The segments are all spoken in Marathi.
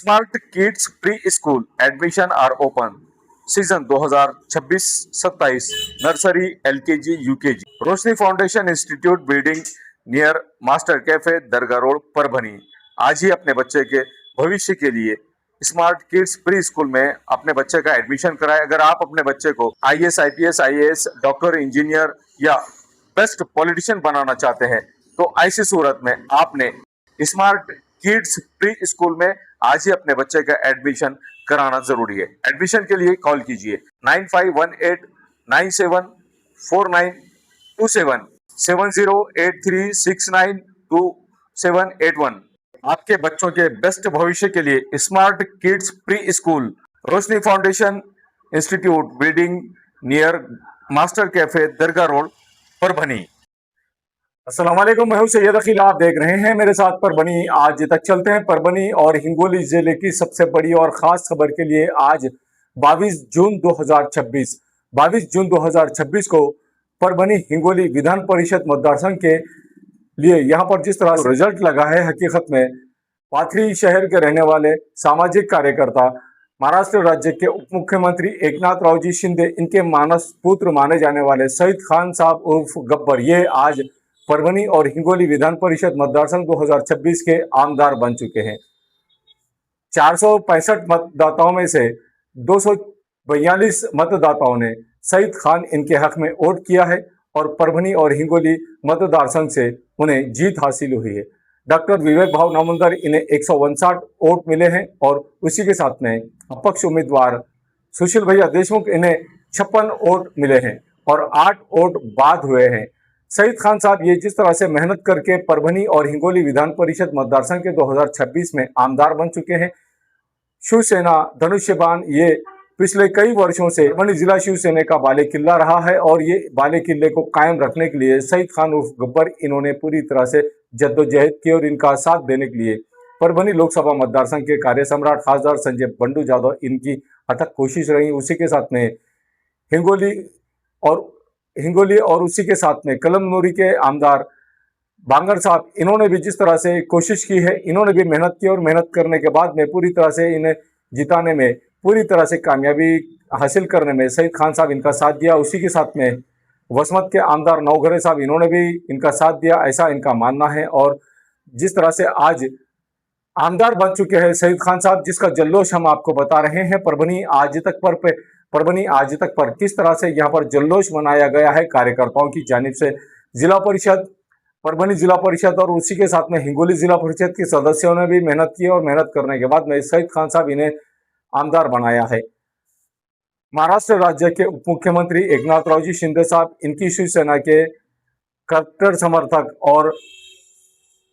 Smart kids pre school admission are open season 2026-27 nursery LKG UKG Roshni foundation institute building near master cafe Dargah road Parbhani. आज ही अपने बच्चे के भविष्य के लिए स्मार्ट किड्स प्री स्कूल में अपने बच्चे का एडमिशन कराएं। अगर आप अपने बच्चे को IAS IPS IAS doctor engineer या बेस्ट पॉलिटिशियन बनाना चाहते हैं तो ऐसी सूरत में आपने स्मार्ट किड्स प्री स्कूल में आज ही अपने बच्चे का एडमिशन कराना जरूरी है। एडमिशन के लिए कॉल कीजिए 9518974927 7083692781। आपके बच्चों के बेस्ट भविष्य के लिए smart kids pre school Roshni foundation institute building near master cafe Dargah road Parbhani. अस्सलाम वालेकुम, मैं हूं सैयद अकील, आप देख रहे हैं मेरे साथ परभनी। आज तक चलते हैं परभनी और हिंगोली जिले की सबसे बड़ी और खास खबर के लिए। आज 22 जून 2026 को परभनी हिंगोली विधान परिषद मतदार संघ के लिए यहाँ पर जिस तरह रिजल्ट लगा है, हकीकत में पाथरी शहर के रहने वाले सामाजिक कार्यकर्ता महाराष्ट्र राज्य के उप मुख्यमंत्री एकनाथ रावजी शिंदे, इनके मानस पुत्र माने जाने वाले सईद खान साहब उर्फ गब्बर, ये आज परभनी और हिंगोली विधान परिषद मतदार संघ 2026 के आमदार बन चुके हैं। 465 मतदाताओं में से 242 मतदाताओं ने सईद खान इनके हक में वोट किया है और परभनी और हिंगोली मतदार संघ से उन्हें जीत हासिल हुई है। डॉक्टर विवेक भाव नामुंदर, इन्हें 159 वोट मिले हैं और उसी के साथ में अपक्ष उम्मीदवार सुशील भैया देशमुख, इन्हें 56 वोट मिले हैं और 8 वोट बाद हुए हैं। सईद खान साहब ये जिस तरह से मेहनत करके परभनी और हिंगोली विधान परिषद मतदार संघ के 2026 में आमदार बन चुके हैं। शिवसेना धनुष्यबाण ये पिछले कई वर्षों से परभनी जिला शिवसेना का बाले किल्ला रहा है और ये बाले किल्ले को कायम रखने के लिए सईद खान उर्फ गब्बर, इन्होंने पूरी तरह से जद्दोजहद की और इनका साथ देने के लिए परभनी लोकसभा मतदार संघ के कार्य सम्राट खासदार संजय बंडू जाधव, इनकी अथक कोशिश रही। उसी के साथ में हिंगोली और उसी के साथ में कलमनुरी के आमदार बांगर साहब, इन्होंने भी जिस तरह से कोशिश की है, इन्होंने भी मेहनत की और मेहनत करने के बाद में पूरी तरह से इन्हें जिताने में पूरी तरह से कामयाबी हासिल करने में सईद खान साहब इनका साथ दिया। उसी के साथ में वसमत के आमदार नवघरे साहब, इन्होंने भी इनका साथ दिया, ऐसा इनका मानना है। और जिस तरह से आज आमदार बन चुके हैं सईद खान साहब, जिसका जल्लोश हम आपको बता रहे हैं। परभनी आज तक पर किस तरह से यहाँ पर जल्लोश मनाया गया है कार्यकर्ताओं की जानिब से। परभनी जिला परिषद और उसी के साथ में हिंगोली जिला परिषद के सदस्यों ने भी मेहनत की और मेहनत करने के बाद में सईद खान साहब इन्हें आमदार बनाया है। महाराष्ट्र राज्य के उप मुख्यमंत्री एकनाथ रावजी शिंदे साहब, इनकी शिवसेना के कट्टर समर्थक और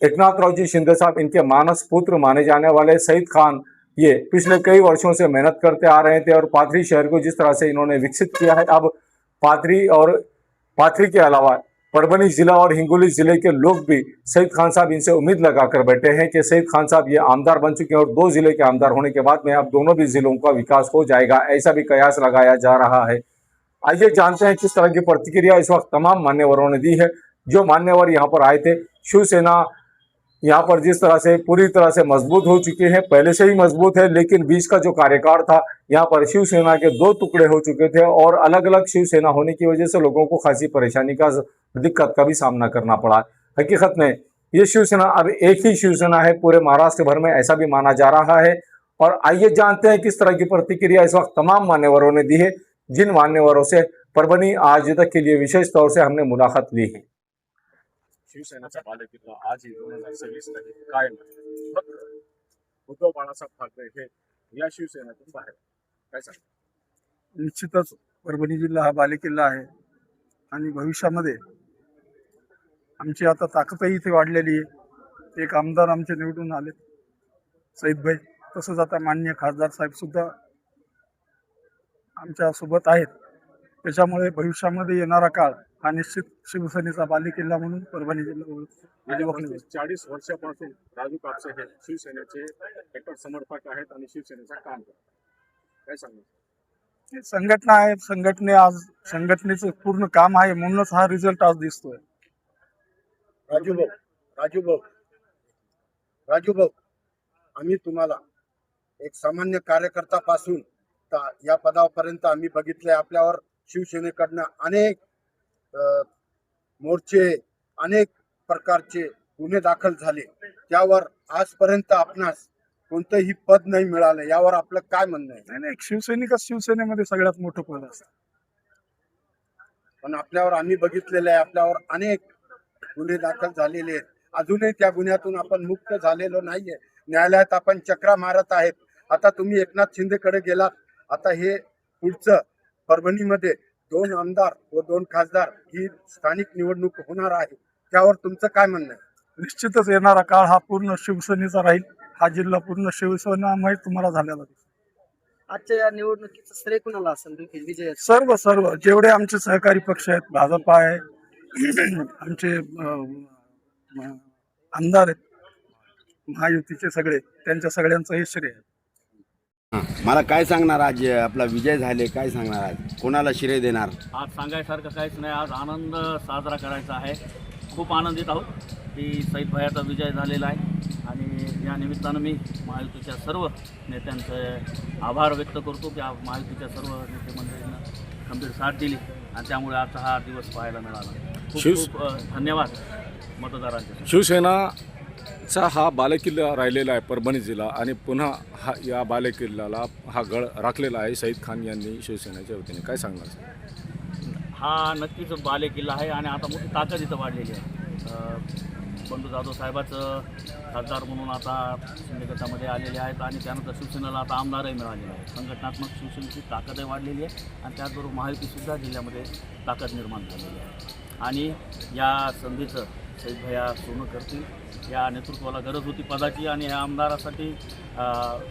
एकनाथ रावजी शिंदे साहब, इनके मानस पुत्र माने जाने वाले सईद खान, ये पिछले कई वर्षों से मेहनत करते आ रहे थे और पाथरी शहर को जिस तरह से इन्होंने विकसित किया है, अब पाथरी के अलावा परभनी जिला और हिंगोली जिले के लोग भी सईद खान साहब इनसे उम्मीद लगाकर बैठे हैं कि सईद खान साहब ये आमदार बन चुके हैं और 2 जिले के आमदार होने के बाद में अब दोनों भी जिलों का विकास हो जाएगा, ऐसा भी कयास लगाया जा रहा है। आइए जानते हैं किस तरह की प्रतिक्रिया इस वक्त तमाम मान्यवरों ने दी है। जो मान्यवर यहाँ पर आए थे, शिवसेना यहाँ पर जिस तरह से पूरी तरह से मजबूत हो चुके हैं, पहले से ही मजबूत है, लेकिन बीच का जो कार्यकाल था, यहाँ पर शिवसेना के 2 टुकड़े हो चुके थे और अलग अलग शिवसेना होने की वजह से लोगों को खासी परेशानी का दिक्कत का भी सामना करना पड़ा। हकीकत में ये शिवसेना अब एक ही शिवसेना है पूरे महाराष्ट्र भर में, ऐसा भी माना जा रहा है। और आइए जानते हैं किस तरह की प्रतिक्रिया इस वक्त तमाम मान्यवरों ने दी है, जिन मान्यवरों से परभनी आज तक के लिए विशेष तौर से हमने मुलाकात ली है। शिवसेनेचा बालेकिल्ला आज 2026 कायम आहे। फक्त उद्धव बाळासाहेब ठाकरे हे या शिवसेनेतून बाहेर, काय सांगता? निश्चितच परभणी जिल्हा हा बालेकिल्ला आहे आणि भविष्यामध्ये आमची आता ताकदही इथे वाढलेली आहे। एक आमदार आमचे निवडून आले सईदभाई, तसंच आता माननीय खासदार साहेब सुद्धा आमच्या सोबत आहेत। त्याच्यामुळे भविष्यामध्ये येणारा काळ हा निश्चित शिवसेनेचा बालेकिल्ला म्हणून परभणी जिल्हा ओळखला 40 वर्षापासून राजू कापसे हे शिवसेनेचे कट्टर समर्थक आहेत आणि शिवसेनेचा काम करतात, काय सांगता? संघटना आहे, संघटनेचं पूर्ण काम आहे, म्हणूनच हा रिझल्ट आज दिसतोय। राजू भाऊ, आम्ही तुम्हाला एक सामान्य कार्यकर्त्यापासून या पदापर्यंत आम्ही बघितले. आपल्यावर शिवसेनेकडनं अनेक मोर्चे, अनेक प्रकारचे गुन्हे दाखल झाले. त्यावर आजपर्यंत आपणास कोणतंही पद नाही मिळालं. यावर आपलं काय म्हणणं आहे? नाही, एक शिवसैनिकच शिवसेनेमध्ये सगळ्यात मोठं पद असतं. पण आपल्यावर आम्ही बघितलेलं आहे, आपल्यावर अनेक गुन्हे दाखल झालेले आहेत. अजूनही त्या गुन्ह्यातून आपण मुक्त झालेलो नाहीये. न्यायालयात आपण चक्रा मारत आहेत. आता तुम्ही एकनाथ शिंदेकडे गेलात. आता हे पुढचं परभणीमध्ये 2 आमदार व 2 खासदार ही स्थानिक निवडणूक होणार आहे. त्यावर तुमचं काय म्हणणं आहे? निश्चितच येणारा काळ हा पूर्ण शिवसेनेचा राहील. हा जिल्हा पूर्ण शिवसेनामय तुम्हाला झालेला दिसेल. आजच्या या निवडणुकीचं श्रेय कुणाला असेल विजय? सर्व जेवढे आमचे सहकारी पक्ष आहेत, भाजपा आहे, आमचे आमदार आहेत महायुतीचे सगळे, त्यांच्या सगळ्यांचं हे श्रेय आहे. मला काय सांगणार आज आपला विजय झाले, काय सांगणार आज कोणाला श्रेय देणार? आज सांगायसारखं काहीच नाही. आज आनंद साजरा करायचा आहे. खूप आनंदित आहोत की सईद भैयाचा विजय झालेला आहे आणि या निमित्तानं मी महायुतीच्या सर्व नेत्यांचे आभार व्यक्त करतो की महायुतीच्या सर्व नेते मंडळींना खंबीर साथ दिली आणि त्यामुळे आजचा हा दिवस पाहायला मिळाला. खूप धन्यवाद मतदारांचे. शिवसेनाचा हा बालेकिल्ला राहिलेला आहे परभणी जिल्हा आणि पुन्हा या बालेकिल्ल्याला हा गड राखलेला आहे सईद खान यांनी शिवसेनेच्या वतीने. काय सांगणार? हा नक्कीच बालेकिल्ला आहे आणि आता मोठी ताकद इथं वाढलेली आहे. बंडू जाधव साहेबाचं खासदार म्हणून आता शिंदे गटामध्ये आलेले आहेत आणि त्यानंतर शिवसेनेला आता आमदारही मिळालेले आहे. संघटनात्मक शिवसेनेची ताकदही वाढलेली आहे आणि त्याचबरोबर महायुतीसुद्धा जिल्ह्यामध्ये ताकद निर्माण झालेली आहे आणि या संधीचं सईद भैया सोनं करतील. या नेतृत्वाला गरज होती पदाची आणि ह्या आमदारासाठी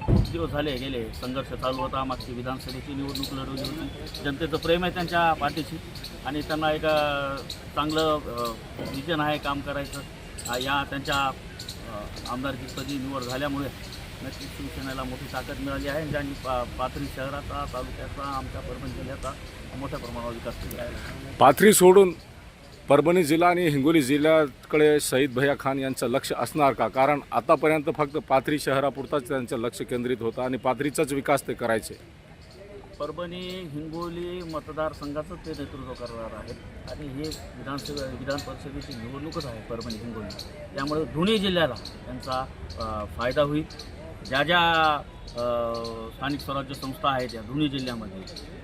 खूप दिवस गेले संघर्ष चालू होता. मागची विधानसभेची निवडणूक लढवली होती. जनतेचं प्रेम आहे त्यांच्या पाठीशी आणि त्यांना एक चांगलं विजन आहे काम करायचं. या त्यांच्या आमदारकीपदी निवड झाल्यामुळे नक्कीच शिवसेनेला मोठी ताकद मिळाली आहे ज्यांनी पाथरी शहराचा, तालुक्याचा, आमच्या परभणी जिल्ह्याचा मोठ्या प्रमाणावर विकास केला आहे. पाथरी सोडून परभणी जिल्हा आणि हिंगोली जिल्ह्याकडे सईद भैया खान यांचं लक्ष असणार का? कारण आतापर्यंत फक्त पाथरी शहरापुरताच त्यांचं लक्ष केंद्रित होतं आणि पाथरीचाच विकास ते करायचे. परभणी हिंगोली मतदारसंघाचं ते नेतृत्व करणार आहेत आणि हे विधान परिषदेची निवडणूकच आहे परभणी हिंगोली. त्यामुळे दोन्ही जिल्ह्याला त्यांचा फायदा होईल. ज्या स्थानिक स्वराज्य संस्था आहेत या दोन्ही जिल्ह्यामध्ये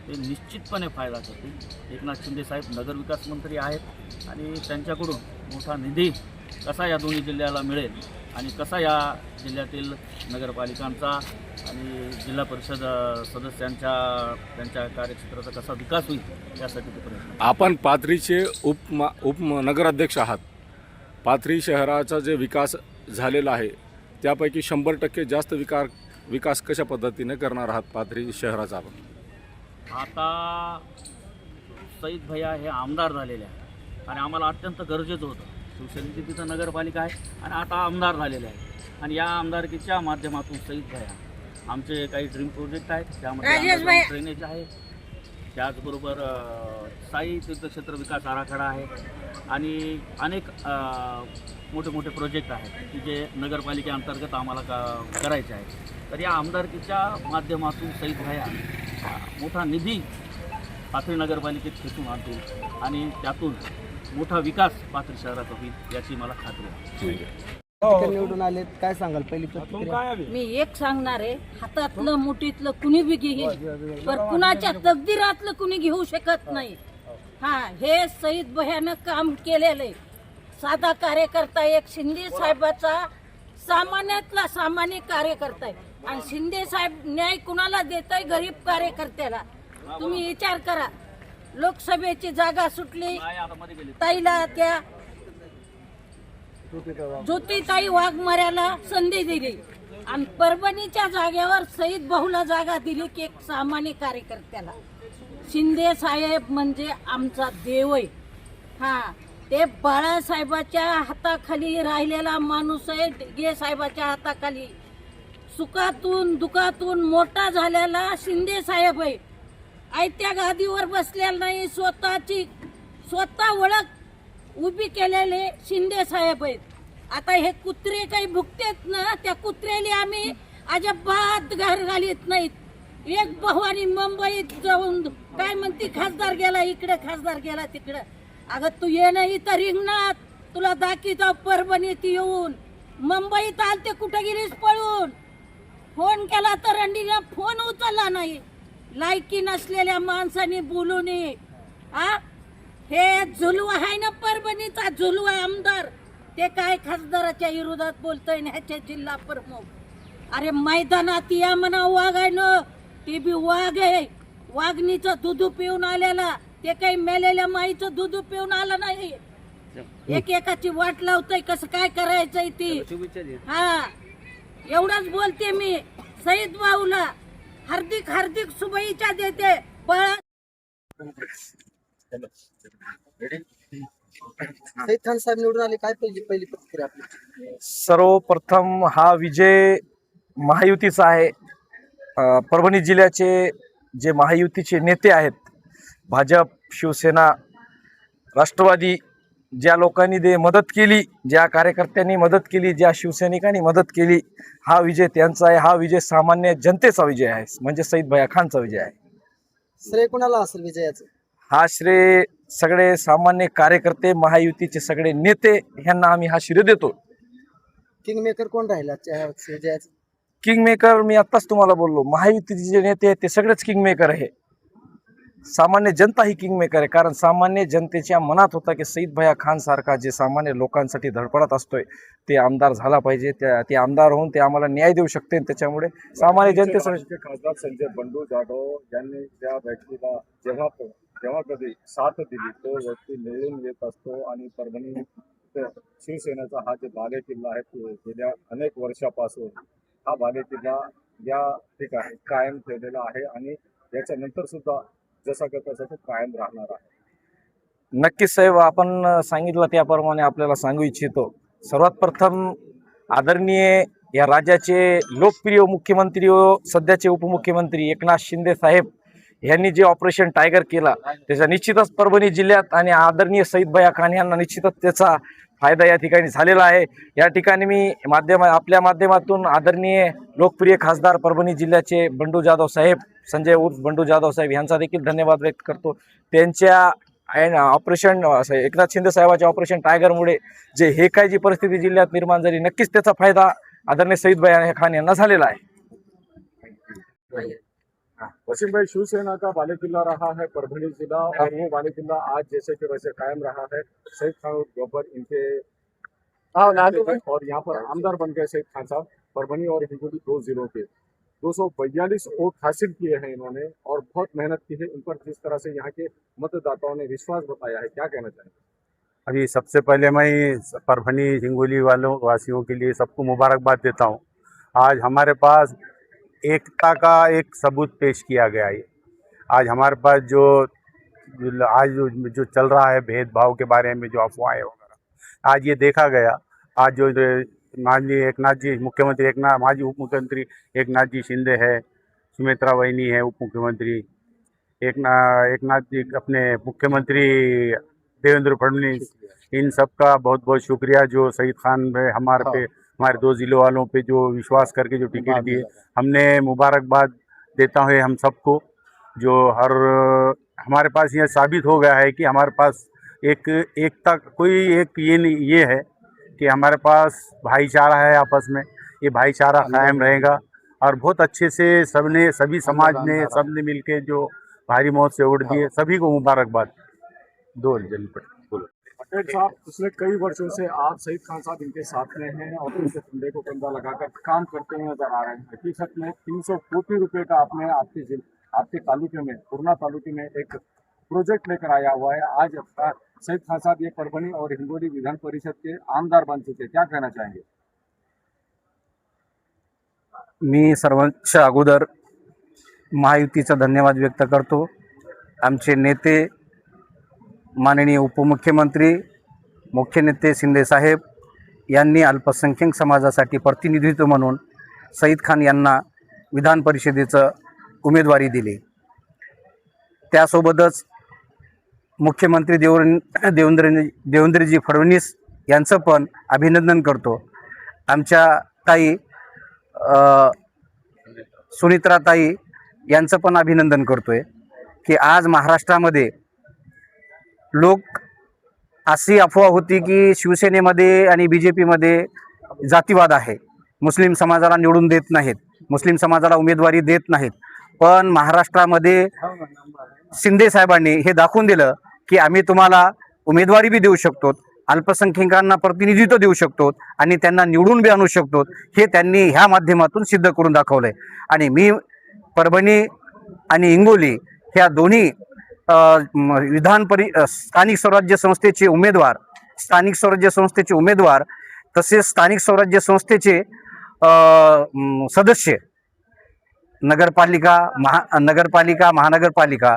ते निश्चितपणे फायदा करतील. एकनाथ शिंदे साहेब नगरविकास मंत्री आहेत आणि त्यांच्याकडून मोठा निधी कसा या दोन्ही जिल्ह्याला मिळेल आणि कसा या जिल्ह्यातील नगरपालिकांचा आणि जिल्हा परिषद त्यांच्या कार्यक्षेत्राचा कसा विकास होईल यासाठी ते प्रयत्न. आपण पाथरीचे उपनगराध्यक्ष आहात. पाथरी शहराचा जे विकास झालेला आहे त्यापैकी 100% जास्त विकास कशा पद्धतीने करणार आहात पाथरी शहराचा? आपण आता सईद भैया हे आमदार झालेले आहे आणि आम्हाला अत्यंत गरजेचं होतं. शिवसेनेची तिथं नगरपालिका आहे आणि आता आमदार झालेले आहे आणि या आमदारकीच्या माध्यमातून सईद भैया आमचे काही ड्रीम प्रोजेक्ट आहेत त्यामध्ये ड्रेनेज आहे, त्याचबरोबर साई तीर्थक्षेत्र विकास आराखडा आहे आणि अनेक मोठे मोठे प्रोजेक्ट आहेत की जे नगरपालिकेअंतर्गत आम्हाला करायचे आहेत. तर या आमदारकीच्या माध्यमातून सईद भैया मोठा निधी पाथरी नगरपालिकेत खेचून आणतील आणि त्यातून मोठा विकास पाथरी शहराचा होईल याची मला खात्री आहे. निवडून आलेत, काय सांगाल पहिली प्रतिक्रिया? मी एक सांगणार आहे, हातातलं मुठीतलं कुणी बी घेईल पण कुणाच्या तकदीरातलं कुणी घेऊ शकत नाही. हा, हे सईद भैयानं काम केलेलं आहे. साधा कार्यकर्ता एक शिंदे साहेबाचा सामान्यातला सामान्य कार्यकर्ता आहे आणि शिंदे साहेब न्याय कुणाला देताय? गरीब कार्यकर्त्याला. तुम्ही विचार करा, लोकसभेची जागा सुटली ताईला, त्या ज्योतिताई वाघमाऱ्याला संधी दिली आणि परभणीच्या जागेवर सईद भाऊला जागा दिली की एक सामान्य कार्यकर्त्याला. शिंदे साहेब म्हणजे आमचा देव आहे. हा, ते बाळासाहेबाच्या हाताखाली राहिलेला माणूस आहे. गे साहेबाच्या हाताखाली सुखातून दुखातून मोठा झालेला शिंदे साहेब आहे. आयत्या गादीवर बसलेला नाही, स्वतः ओळख उभी केलेले शिंदे साहेब आहेत. आता हे कुत्रे काही भुकतेत ना, त्या कुत्र्याला आम्ही अजिबात घर घालीत नाहीत। एक भवानी मुंबईत जाऊन काय म्हणती, खासदार गेला इकडे, खासदार गेला तिकडे। अगं तू ये ना इथं रिंगणात, तुला दाखीचा परभणीत येऊन। मुंबईत आलते, कुठे गेलीस पळून? फोन केला तर रंडीला फोन उचलला नाही। लायकी नसलेल्या माणसाने बोलू नये। हे झुलवा आहे ना, परभणीचा झुलवा आमदार, ते काय खासदाराच्या विरोधात बोलतोय ना, ह्याचे जिल्हा प्रमुख। अरे मैदानात या म्हणा, वाघ आहे ना, ते बी वाघ आहे। वाघणीचं दूध पिऊन आलेला, ते काही मेलेल्या माईचं दूध पिऊन आलं नाही। एकेकाची वाट लावतोय, कसं काय करायचंय ती। एवढंच बोलते मी। सईद भाऊला हार्दिक हार्दिक शुभेच्छा देते। सईद खान साहेब निवडून आले, काय पहिली प्रतिक्रिया आपली? सर्वप्रथम हा विजय महायुतीचा आहे। परभणी जिल्ह्याचे जे महायुतीचे नेते आहेत, भाजप, शिवसेना, राष्ट्रवादी, ज्या लोकांनी मदत केली, ज्या कार्यकर्त्यांनी मदत केली, ज्या शिवसैनिकांनी मदत केली, हा विजय त्यांचा आहे। हा विजय सामान्य जनतेचा विजय आहे, म्हणजे सईद भैया खानचा विजय आहे। श्रेय कुणाला असेल विजयाचं? हा श्रेय सगळे सामान्य कार्यकर्ते, महायुतीचे सगळे नेते, ह्यांना आम्ही हा श्रेय देतो। किंग मेकर कोण राहिला विजयाचं? किंग मेकर मी आत्ताच तुम्हाला बोललो, महायुतीचे जे नेते आहेत ते सगळेच किंग मेकर आहे। सामान्य जनता ही किंग मेकर आहे, कारण सामान्य जनतेच्या मनात होता की सईद भैया खान सारखा जे सामान्य लोकांसाठी धडपडत असतोय ते आमदार झाला पाहिजे, ते आमदार होऊन ते आम्हाला न्याय देऊ शकते। त्याच्यामुळे सामान्य जनतेसाठी खासदार संजय बंडू जाधव यांनी त्या व्यक्तीला जेव्हा कधी साथ दिली, तो व्यक्ती निवडून येत असतो। आणि परभणी शिवसेनेचा हा जे बालेकिल्ला आहे, तो गेल्या अनेक वर्षापासून हा बालेकिल्ला या ठिकाणी कायम ठेवलेला आहे आणि याच्यानंतर सुद्धा जसा का तसा तो कायम राहणार आहे। नक्कीच साहेब, आपण सांगितलं त्याप्रमाणे आपल्याला सांगू इच्छितो। सर्वात प्रथम आदरणीय या राज्याचे लोकप्रिय मुख्यमंत्री व सध्याचे उपमुख्यमंत्री एकनाथ शिंदे साहेब यांनी जे ऑपरेशन टायगर केला, त्याचा निश्चितच परभणी जिल्ह्यात आणि आदरणीय सईद भैया खान यांना निश्चितच त्याचा फायदा या ठिकाणी झालेला आहे। या ठिकाणी मी आपल्या माध्यमातून आदरणीय लोकप्रिय खासदार परभणी जिल्ह्याचे बंडू जाधव साहेब, संजय उर्फ बंडू जाधव साहेब यांचा देखील धन्यवाद व्यक्त करतो। त्यांच्या ऑपरेशन एकनाथ शिंदे साहेबांच्या ऑपरेशन टायगरमुळे जे हे काय जी परिस्थिती जिल्ह्यात निर्माण झाली, नक्कीच त्याचा फायदा आदरणीय सईद भैया खान यांना झालेला आहे। वसीम भाई, शिवसेना का बालेकिल्ला रहा है परभणी जिला, और वो बालेकिल्ला आज जैसे कि वैसे कायम रहा है। सईद खान गब्बर इनके और यहाँ पर आमदार बन गए सईद खान साहब। परभणी और हिंगोली 2 जिलों के 242 वोट हासिल किए हैं इन्होंने और बहुत मेहनत की है। इन पर जिस तरह से यहाँ के मतदाताओं ने विश्वास बताया है, क्या कहना चाहेंगे? अभी सबसे पहले मैं परभणी हिंगोली वासियों के लिए सबको मुबारकबाद देता हूँ। आज हमारे पास एकता का एक सबूत पेश किया गया है। आज हमारे पास जो चल रहा है भेदभाव के बारे में, जो अफवाहें वगैरह, आज ये देखा गया। आज जो माननीय एकनाथ जी मुख्यमंत्री, माजी उप मुख्यमंत्री एकनाथ जी शिंदे है, सुमित्रा वहिनी है उप मुख्यमंत्री, एकनाथ जी अपने मुख्यमंत्री देवेंद्र फडणवीस, इन सब का बहुत बहुत शुक्रिया जो सईद खान में हमारे 2 जिलों वालों पे जो विश्वास करके जो टिकट दिए। हमने मुबारकबाद देता हूँ हम सबको। जो हमारे पास यह साबित हो गया है कि हमारे पास एकता कोई एक ये है कि हमारे पास भाईचारा है आपस में, ये भाईचारा कायम रहेगा। और बहुत अच्छे से सभी समाज ने सबने मिलके जो भारी मौत से वोट दिए, सभी को मुबारकबाद। 2 जनपद पटेल साहब, पिछले कई वर्षों से आप सईद खान साहब इनके साथ में हैं और उनके कंधे को कंधा लगाकर काम करते हुए नजर आ रहे हैं। हकीकत में 300 कोटी रुपए का आपने आपके तालुके में, पूर्णा तालुके में एक प्रोजेक्ट लेकर आया हुआ है। आज सईद खान साहब ये परभणी और हिंगोली विधान परिषद के आमदार बन चुके, क्या कहना चाहेंगे? मी सर्वांच्या अगोदर महायुतीचा धन्यवाद व्यक्त करतो। आमचे नेते माननीय उपमुख्यमंत्री, मुख्य नेते शिंदे साहेब यांनी अल्पसंख्याक समाजासाठी प्रतिनिधित्व म्हणून सईद खान यांना विधान परिषदेचं उमेदवारी दिली। त्यासोबतच मुख्यमंत्री देवेंद्रजी फडणवीस यांचं पण अभिनंदन करतो। आमच्या काही सुनित्राताई यांचं पण अभिनंदन करतोय की आज महाराष्ट्रामध्ये लोक अशी अफवा होती की शिवसेनेमध्ये आणि BJPमध्ये जातीवाद आहे, मुस्लिम समाजाला निवडून देत नाहीत, मुस्लिम समाजाला उमेदवारी देत नाहीत. पण महाराष्ट्रामध्ये शिंदे साहेबांनी हे दाखवून दिलं की आम्ही तुम्हाला उमेदवारी बी देऊ शकतो, अल्पसंख्याकांना प्रतिनिधित्व देऊ शकतो आणि त्यांना निवडून बी आणू शकतो. हे त्यांनी ह्या माध्यमातून सिद्ध करून दाखवलंय. आणि मी परभणी आणि हिंगोली ह्या दोन्ही स्थानिक स्वराज्य संस्थेचे उमेदवार तसेच स्थानिक स्वराज्य संस्थेचे सदस्य, नगरपालिका, महानगरपालिका,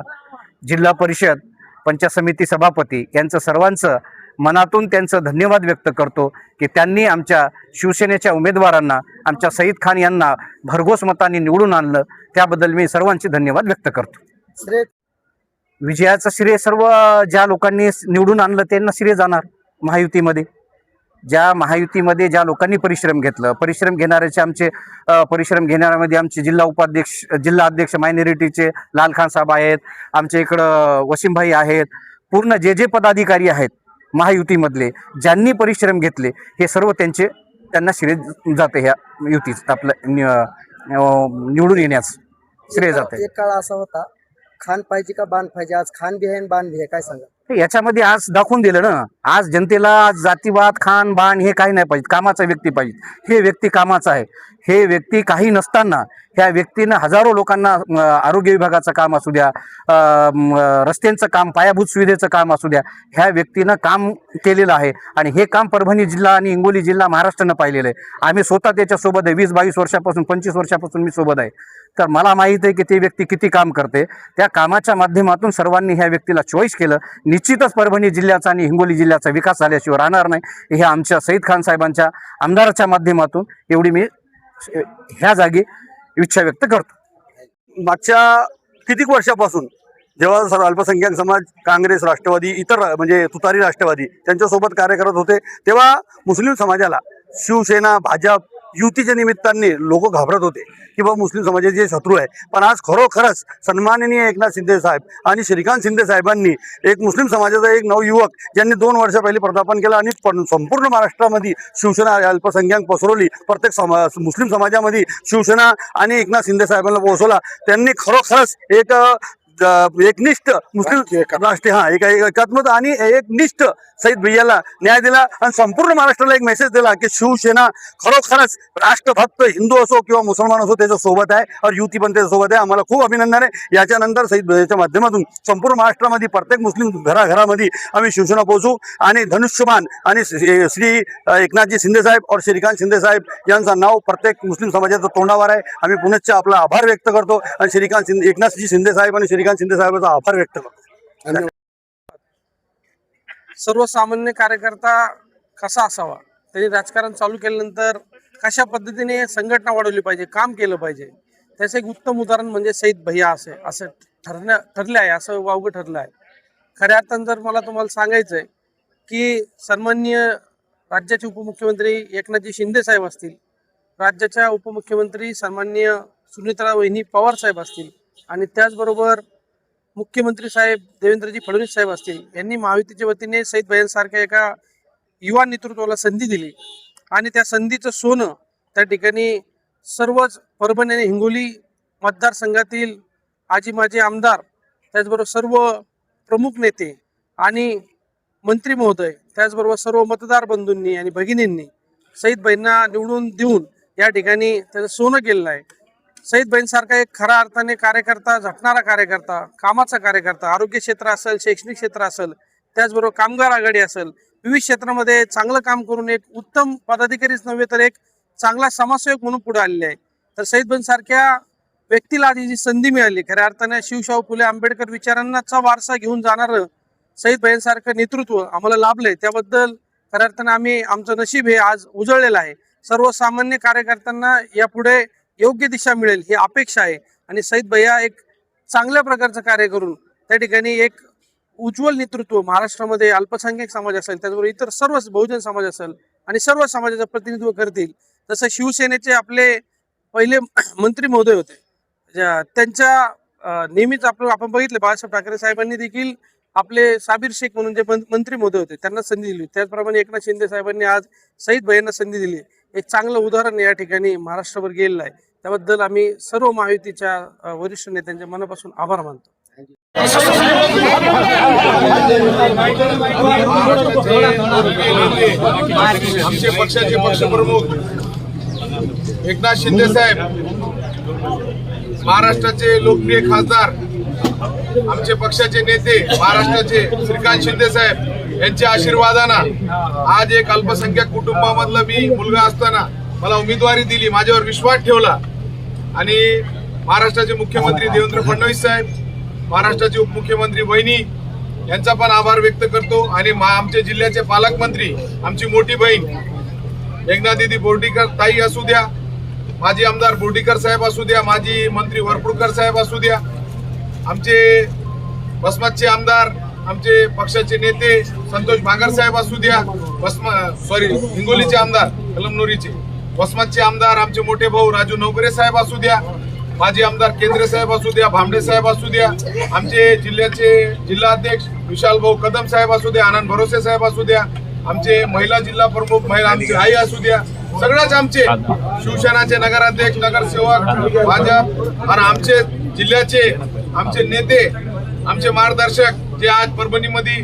जिल्हा परिषद, पंचायत समिती सभापती यांचं सर्वांचं मनातून त्यांचं धन्यवाद व्यक्त करतो की त्यांनी आमच्या शिवसेनेच्या उमेदवारांना, आमच्या सईद खान यांना भरघोस मतांनी निवडून आणलं. त्याबद्दल मी सर्वांचे धन्यवाद व्यक्त करतो. विजयाचं श्रेय सर्व ज्या लोकांनी निवडून आणलं त्यांना श्रेय जाणार. महायुतीमध्ये ज्या लोकांनी परिश्रम घेणाऱ्याचे आमचे परिश्रम घेणाऱ्यामध्ये आमचे जिल्हा अध्यक्ष मायनॉरिटीचे लालखान साहेब आहेत, आमच्या इकडं वसीमभाई आहेत, पूर्ण जे पदाधिकारी आहेत महायुतीमधले ज्यांनी परिश्रम घेतले हे सर्व त्यांना श्रेय जाते. ह्या युतीच आपलं निवडून येण्यास श्रेय जाते. एक काळ असा होता, खान पाहिजे का बाण पाहिजे, आज खान बी आहे आणि बाण बी आहे, काय सांगा? याच्यामध्ये आज दाखवून दिलं ना, आज जनतेला जातीवाद, खान बाण हे काही नाही पाहिजे, कामाचा व्यक्ती पाहिजे. हे व्यक्ती कामाचा आहे. हे व्यक्ती काही नसताना ह्या व्यक्तीनं हजारो लोकांना आरोग्य विभागाचं काम असू द्या, रस्त्यांचं काम, पायाभूत सुविधेचं काम असू द्या, ह्या व्यक्तीनं काम केलेलं आहे. आणि हे काम परभणी जिल्हा आणि हिंगोली जिल्हा महाराष्ट्रानं पाहिलेलं आहे. आम्ही स्वतः त्याच्यासोबत आहे. 20-22 वर्षापासून, 25 वर्षापासून मी सोबत आहे. तर मला माहीत आहे की ते व्यक्ती किती काम करते. त्या कामाच्या माध्यमातून सर्वांनी ह्या व्यक्तीला चॉईस केलं. निश्चितच परभणी जिल्ह्याचा आणि हिंगोली जिल्ह्याचा विकास झाल्याशिवाय राहणार नाही. हे आमच्या सईद खान साहेबांच्या आमदाराच्या माध्यमातून एवढी मी ह्या जागी इच्छा व्यक्त करतो. मागच्या कितीक वर्षापासून जेव्हा सर्व अल्पसंख्याक समाज, काँग्रेस, राष्ट्रवादी, इतर म्हणजे तुतारी राष्ट्रवादी त्यांच्यासोबत कार्य करत होते, तेव्हा मुस्लिम समाजाला शिवसेना, भाजप युतीच्या निमित्ताने लोक घाबरत होते की बाबा मुस्लिम समाजाचे शत्रू आहे. पण आज खरोखरच सन्माननीय एकनाथ शिंदे साहेब आणि श्रीकांत शिंदे साहेबांनी एक मुस्लिम समाजाचा एक नवयुवक ज्यांनी 2 वर्ष पहिले पदार्पण केलं आणि संपूर्ण महाराष्ट्रामध्ये शिवसेना अल्पसंख्याक पसरवली, प्रत्येक मुस्लिम समाजामध्ये शिवसेना आणि एकनाथ शिंदे साहेबांना पोहोचवला. त्यांनी खरोखरच एकनिष्ठ मुस्लिम एकात्मता आणि एकनिष्ठ सईद भैयाला न्याय दिला आणि संपूर्ण महाराष्ट्राला एक मेसेज दिला की शिवसेना खरोखरच राष्ट्रभक्त हिंदू असो किंवा मुसलमान असो त्याच्या सोबत आहे और युती पण त्याच्या सोबत आहे. आम्हाला खूप अभिनंदन आहे. याच्यानंतर सईद भैयाच्या माध्यमातून संपूर्ण महाराष्ट्रामध्ये प्रत्येक मुस्लिम घराघरामध्ये आम्ही शिवसेना पोहोचू आणि धनुष्यबाण आणि श्री एकनाथजी शिंदे साहेब और श्रीकांत शिंदे साहेब यांचं नाव प्रत्येक मुस्लिम समाजाचं तोंडावर आहे. आम्ही पुनश्च आपला आभार व्यक्त करतो आणि एकनाथजी शिंदे साहेब आणि श्रीकांत शिंदे साहेबांचा आभार व्यक्त करतो. सर्वसामान्य कार्यकर्ता कसा असावा, त्यांनी राजकारण चालू केल्यानंतर कशा पद्धतीने संघटना वाढवली पाहिजे, काम केलं पाहिजे, त्याचं एक उत्तम उदाहरण म्हणजे सईद भैया असं ठरले आहे, असं वावगं ठरलं आहे. खऱ्या अर्थानं जर मला तुम्हाला सांगायचं आहे की सन्माननीय राज्याचे उपमुख्यमंत्री एकनाथजी शिंदे साहेब असतील, राज्याच्या उपमुख्यमंत्री सन्माननीय सुनित्रा वहिनी पवार साहेब असतील आणि त्याचबरोबर मुख्यमंत्री साहेब देवेंद्रजी फडणवीस साहेब असतील, यांनी महायुतीच्या वतीने सईद भैयांसारख्या एका युवा नेतृत्वाला संधी दिली आणि त्या संधीचं सोनं त्या ठिकाणी सर्वच परभणी आणि हिंगोली मतदारसंघातील आजी माजी आमदार, त्याचबरोबर सर्व प्रमुख नेते आणि मंत्री महोदय, त्याचबरोबर सर्व मतदार बंधूंनी आणि भगिनींनी सईद भाईंना निवडून देऊन या ठिकाणी त्याचं सोनं केलेलं आहे. सईद भाईंसारखा एक खऱ्या अर्थाने कार्यकर्ता, झटणारा कार्यकर्ता, कामाचा कार्यकर्ता, आरोग्य क्षेत्र असेल, शैक्षणिक क्षेत्र असेल, त्याचबरोबर कामगार आघाडी असेल, विविध क्षेत्रामध्ये चांगलं काम करून एक उत्तम पदाधिकारीच नव्हे तर एक चांगला समाजसेवक म्हणून पुढे आलेले आहे. तर सईद भाईंसारख्या व्यक्तीला आधी जी संधी मिळाली, खऱ्या अर्थाने शिवशाहू फुले आंबेडकर विचारांचा वारसा घेऊन जाणारं सईद भाईंसारखं नेतृत्व आम्हाला लाभलंय. त्याबद्दल खऱ्या अर्थाने आम्ही आमचं नशीब हे आज उजळलेलं आहे. सर्वसामान्य कार्यकर्त्यांना यापुढे योग्य दिशा मिळेल ही अपेक्षा आहे आणि सईद भैया एक चांगल्या प्रकारचं कार्य करून त्या ठिकाणी एक उज्ज्वल नेतृत्व महाराष्ट्रामध्ये अल्पसंख्याक समाज असेल, त्याचबरोबर इतर सर्व बहुजन समाज असेल आणि सर्व समाजाचं प्रतिनिधित्व करतील. जसं शिवसेनेचे आपले पहिले मंत्री महोदय होते त्यांच्या नेहमीच आपण बघितलं बाळासाहेब ठाकरे साहेबांनी देखील आपले साबीर शेख म्हणून जे मंत्री मोदी होते त्यांना संधी दिली. त्याचप्रमाणे एकनाथ शिंदे साहेबांनी आज सईद भाईंना संधी दिली. एक चांगलं उदाहरण या ठिकाणी महाराष्ट्रभर गेलेलं आहे. त्याबद्दल आम्ही सर्व महायुतीच्या वरिष्ठ नेत्यांचे मनापासून आभार मानतो. आमचे पक्षाचे पक्षप्रमुख एकनाथ शिंदे साहेब, महाराष्ट्राचे लोकप्रिय खासदार, आमचे पक्षाचे नेते महाराष्ट्राचे श्रीकांत शिंदे साहेब यांच्या आशीर्वादानं आज एक अल्पसंख्याक कुटुंबामधला मी मुलगा असताना मला उमेदवारी दिली, माझ्यावर विश्वास ठेवला आणि महाराष्ट्राचे मुख्यमंत्री देवेंद्र फडणवीस साहेब, महाराष्ट्राचे उपमुख्यमंत्री वहिनी यांचा पण आभार व्यक्त करतो आणि आमच्या जिल्ह्याचे पालकमंत्री, आमची मोठी बहीण मेघनादिदी बोर्डीकर ताई असू द्या, माजी आमदार बोर्डीकर साहेब असू द्या, माजी मंत्री वरपुडकर साहेब असू द्या, आमचे वसमतचे आमदार, आमचे पक्षाचे नेते संतोष भांगर साहेब असू द्या, हिंगोलीचे आमदार कलमनुरीचे, वसमतचे आमदार आमचे मोठे भाऊ राजू नवकरे साहेब असू द्या, माजी आमदार केंद्रे साहेब असू द्या, भांबडे साहेब असू द्या, आमचे जिल्ह्याचे जिल्हाध्यक्ष विशाल भाऊ कदम साहेब असू द्या, आनंद भरोसे साहेब असू द्या, आमचे महिला जिल्हा प्रमुख महिला आमची आई असू द्या, सगळ्याच आमचे शिवसेनाचे नगराध्यक्ष, नगरसेवक, भाजप आणि आमचे जिल्ह्याचे आमचे नेते, आमचे मार्गदर्शक जे आज परभणीमध्ये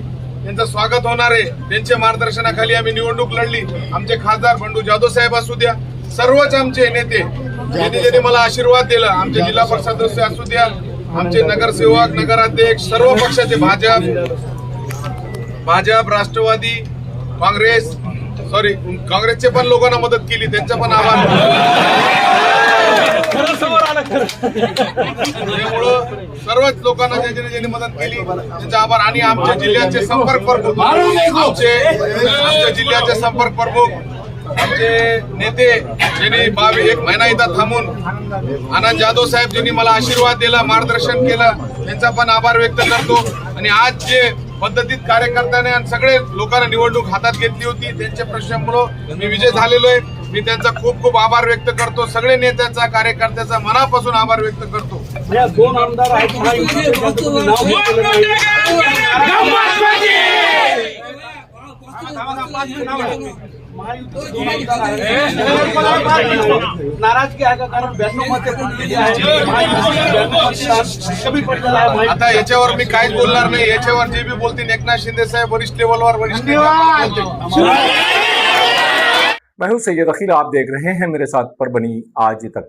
त्यांचं स्वागत होणार आहे, त्यांच्या मार्गदर्शनाखाली आम्ही निवडणूक लढली. आमचे खासदार बंडू जाधव साहेब असू द्या, सर्वच आमचे नेते ज्यांनी मला आशीर्वाद दिला, आमचे जिल्हा परिषद सदस्य असू द्या, आमचे नगरसेवक, नगराध्यक्ष, सर्व पक्षाचे भाजप, राष्ट्रवादी, काँग्रेसचे पण लोकांना मदत केली, त्यांचा पण आभार. त्यामुळं सर्वच लोकांना ज्यांनी मदत केली त्यांचा आभार. आणि आमच्या जिल्ह्याचे संपर्क प्रमुख, आमच्या जिल्ह्याचे संपर्क प्रमुख, आमचे नेते ज्यांनी 1 महिना इथं थांबून, आनंद जाधव साहेब ज्यांनी मला आशीर्वाद दिला, मार्गदर्शन केलं, त्यांचा पण आभार व्यक्त करतो. आणि आज जे पद्धतीत कार्यकर्त्याने आणि सगळे लोकांना निवडणूक हातात घेतली होती, त्यांच्या प्रश्नामुळे मी विजय झालेलो आहे. मी त्यांचा खूप खूप आभार व्यक्त करतो. सगळे नेत्यांचा, कार्यकर्त्याचा मनापासून आभार व्यक्त करतो. दोन आमदार आहेत नाराजगी आहे का? कारण 92 मध्ये आता याच्यावर मी काहीच बोलणार नाही. याच्यावर जे बी बोलतील एकनाथ शिंदे साहेब वरिष्ठ लेवलवर वरिष्ठ. मैं हूं सैयद अखिल, आप देख रहे हैं मेरे साथ परभनी आज तक।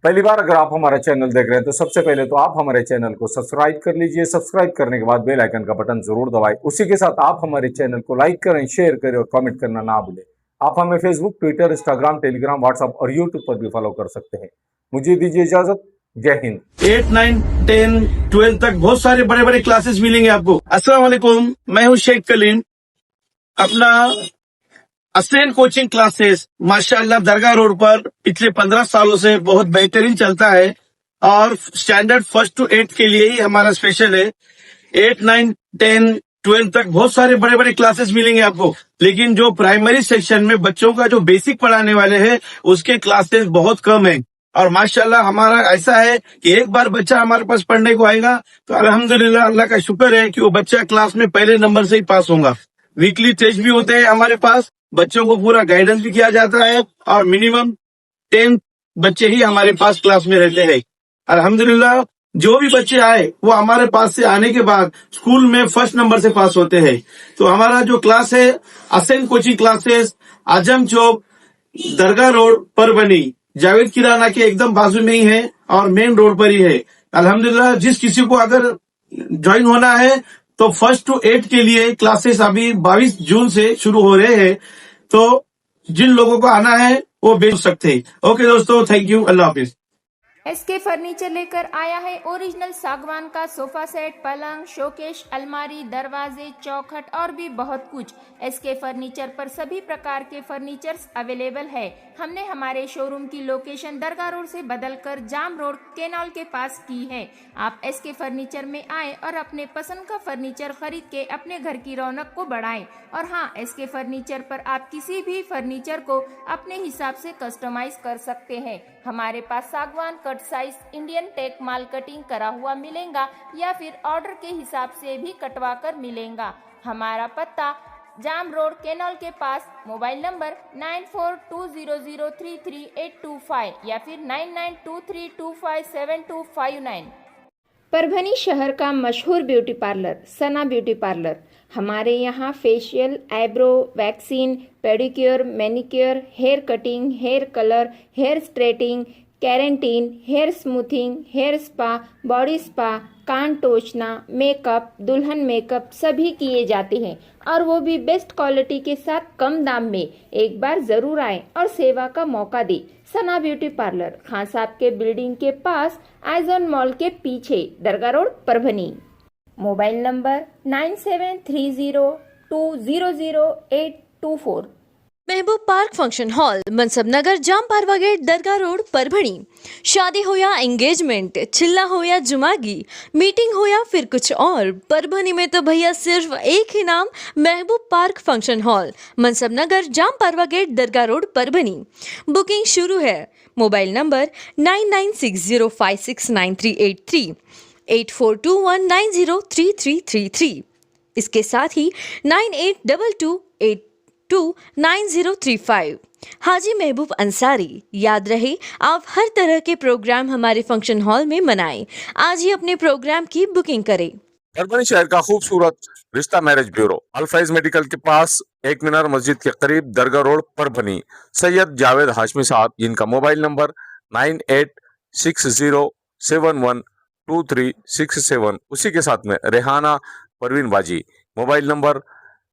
पहली बार अगर आप हमारा चैनल देख रहे हैं तो सबसे पहले तो आप हमारे चैनल को सब्सक्राइब कर लीजिए। सब्सक्राइब करने के बाद बेल आइकन का बटन जरूर दबाएं। उसी के साथ आप हमारे चैनल को लाइक करें, शेयर करें और कमेंट करना ना भूलें। आप हमें Facebook, Twitter, Instagram, Telegram, WhatsApp और यूट्यूब पर भी फॉलो कर सकते हैं। मुझे दीजिए इजाजत। जय हिंद। 8, 9, 10, 12 तक बहुत सारे बड़े बड़े क्लासेस मिलेंगे आपको। अस्सलाम वालेकुम, मैं हूं शेख कलीम। अपना असेन कोचिंग क्लासेस माशाअल्लाह दरगाह रोड पर पिछले 15 सालों से बहुत बेहतरीन चलता है और स्टैंडर्ड 1 to 8 के लिए ही हमारा स्पेशल है। 8, 9, 10, 12 तक बहुत सारे बड़े बड़े क्लासेस मिलेंगे आपको, लेकिन जो प्राइमरी सेक्शन में बच्चों का जो बेसिक पढ़ाने वाले हैं उसके क्लासेस बहुत कम है। और माशाअल्लाह हमारा ऐसा है कि एक बार बच्चा हमारे पास पढ़ने को आएगा तो अल्हम्दुलिल्लाह अल्लाह का शुक्र है कि वो बच्चा क्लास में पहले नंबर से ही पास होगा। वीकली टेस्ट भी होते हैं हमारे पास, बच्चों को पूरा गाइडेंस भी किया जाता है और मिनिमम 10 बच्चे ही हमारे पास क्लास में रहते हैं। अल्हम्दुलिल्लाह जो भी बच्चे आए वो हमारे पास से आने के बाद स्कूल में फर्स्ट नंबर से पास होते हैं। तो हमारा जो क्लास है असेन कोचिंग क्लासेस, आजम चौक, दरगाह रोड, परभनी, जावेद किराना के एकदम बाजू में ही है और मेन रोड पर ही है। अल्हम्दुलिल्लाह जिस किसी को अगर ज्वाइन होना है तो 1 to 8 के लिए क्लासेस अभी 22 जून से शुरू हो रहे हैं, तो जिन लोगों को आना है वो भेज सकते हैं। ओके दोस्तों, थैंक यू, अल्लाह हाफिज। एसके फर्नीचर लेकर आया है ओरिजिनल सागवान का सोफा सेट, पलंग, शोकेश, अलमारी, दरवाजे, चौखट और भी बहुत कुछ। एसके फर्नीचर पर सभी प्रकार के फर्नीचर्स अवेलेबल है। हमने हमारे शोरूम की लोकेशन दरगाह रोड से बदलकर जाम रोड केनाल के पास की है। आप एसके फर्नीचर में आए और अपने पसंद का फर्नीचर खरीद के अपने घर की रौनक को बढ़ाएं। और हाँ, एसके फर्नीचर पर आप किसी भी फर्नीचर को अपने हिसाब से कस्टमाइज कर सकते हैं। हमारे पास सागवान कट साइज इंडियन टेक माल कटिंग करा हुआ मिलेगा या फिर ऑर्डर के हिसाब से भी कटवा कर मिलेगा। हमारा पत्ता जाम रोड केनॉल के पास। मोबाइल नंबर 9420033825 या फिर 9923257259। परभनी शहर का मशहूर beauty parlour Sana beauty parlour. हमारे यहाँ facial, eyebrow, waxing, pedicure, manicure, hair cutting, hair colour, hair straightening, keratin, hair smoothing, hair spa, body spa, कान टोचना, मेकअप, दुल्हन मेकअप सभी किए जाते हैं और वो भी बेस्ट क्वालिटी के साथ कम दाम में। एक बार जरूर आए और सेवा का मौका दे। सना ब्यूटी पार्लर, खान साहब के बिल्डिंग के पास, आइजॉन मॉल के पीछे, Dargah road, Parbhani. Mobile number 9730200824। Mehboob park function hall, Mansab Nagar, Jam Parwa gate, Dargah road, Parbhani. शादी हो या एंगेजमेंट, चिल्ला हो या जुमागी, मीटिंग हो या फिर कुछ और, परभणी में तो भैया सिर्फ एक ही नाम, महबूब park function hall, Mansab Nagar, Jam Parwa gate, Dargah road, Parbhani. Booking शुरू है। Mobile number 9960569383, 8421903333। इसके साथ ही 9822829035। हाजी महबूब अंसारी। याद रहे, आप हर तरह के प्रोग्राम हमारे फंक्शन हॉल में मनाएं। आज ही अपने प्रोग्राम की बुकिंग करें। परभणी शहर का खूबसूरत रिश्ता मैरिज ब्यूरो, अल्फाइज मेडिकल के पास, एक मीनार मस्जिद के करीब, दरगाह रोड, परभणी। सैयद जावेद हाशमी साहब, जिनका मोबाइल नंबर 9860712367। उसी के साथ में रेहाना परवीन बाजी, मोबाइल नंबर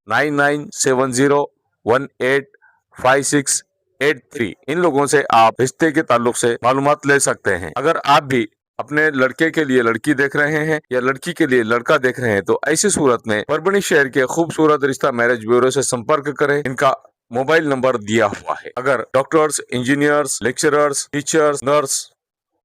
9970185683। इन लोगों से आप रिश्ते के ताल्लुक से मालूमात ले सकते हैं। अगर आप भी अपने लड़के के लिए लड़की देख रहे हैं या लड़की के लिए लड़का देख रहे हैं तो ऐसी सूरत में परभणी शहर के खूबसूरत रिश्ता मैरिज ब्यूरो से संपर्क करें। इनका मोबाइल नंबर दिया हुआ है। अगर doctors, engineers, lecturers, teachers, nurse,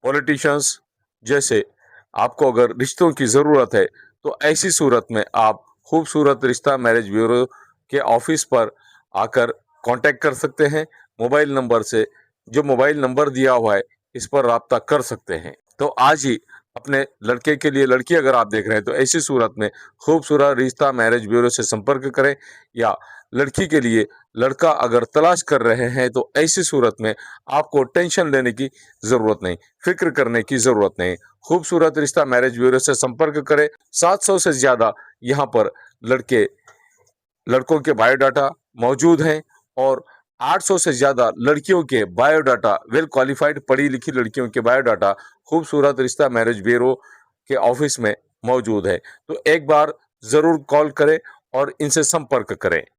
politicians जैसे आपको अगर रिश्तों की जरूरत है तो ऐसी सूरत में आप खूबसूरत रिश्ता मैरिज ब्यूरो के ऑफिस पर आकर कांटेक्ट कर सकते हैं। मोबाइल नंबर से, जो मोबाइल नंबर दिया हुआ है, इस पर राब्ता कर सकते हैं। तो आज ही अपने लड़के के लिए लड़की अगर आप देख रहे हैं तो ऐसी सूरत में खूबसूरत रिश्ता मैरिज ब्यूरो से संपर्क करें, या लड़की के लिए लड़का अगर तलाश कर रहे हैं तो ऐसी सूरत में आपको टेंशन लेने की ज़रूरत नहीं, फिक्र करने की ज़रूरत नहीं। खूबसूरत रिश्ता मैरिज ब्यूरो से संपर्क करें। 700 से ज़्यादा यहाँ पर लड़कों के बायोडाटा मौजूद हैं और 800 से ज़्यादा लड़कियों के बायोडाटा, वेल क्वालिफाइड पढ़ी लिखी लड़कियों के बायोडाटा खूबसूरत रिश्ता मैरिज ब्यूरो के ऑफिस में मौजूद है। तो एक बार ज़रूर कॉल करें और इनसे संपर्क करें।